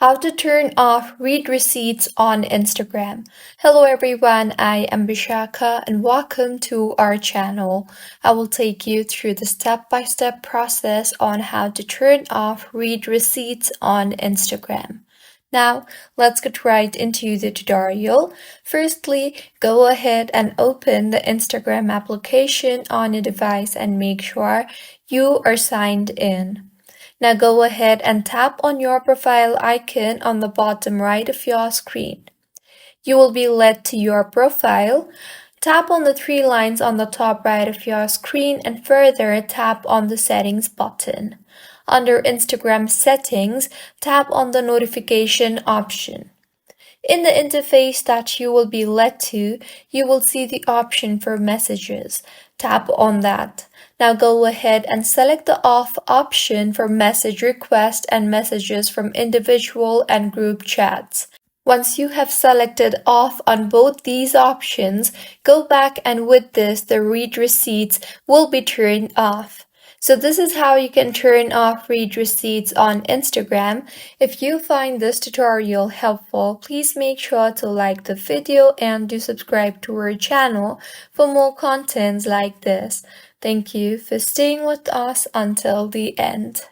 How to turn off read receipts on Instagram. Hello everyone, I am Bishaka and welcome to our channel. I will take you through the step-by-step process on how to turn off read receipts on Instagram. Now, let's get right into the tutorial. Firstly, go ahead and open the Instagram application on your device and make sure you are signed in. Now go ahead and tap on your profile icon on the bottom right of your screen. You will be led to your profile. Tap on the three lines on the top right of your screen and further tap on the settings button. Under Instagram settings, tap on the notification option. In the interface that you will be led to, you will see the option for messages. Tap on that. Now go ahead and select the off option for message requests and messages from individual and group chats. Once you have selected off on both these options, go back and with this, the read receipts will be turned off. So this is how you can turn off read receipts on Instagram. If you find this tutorial helpful, please make sure to like the video and do subscribe to our channel for more contents like this. Thank you for staying with us until the end.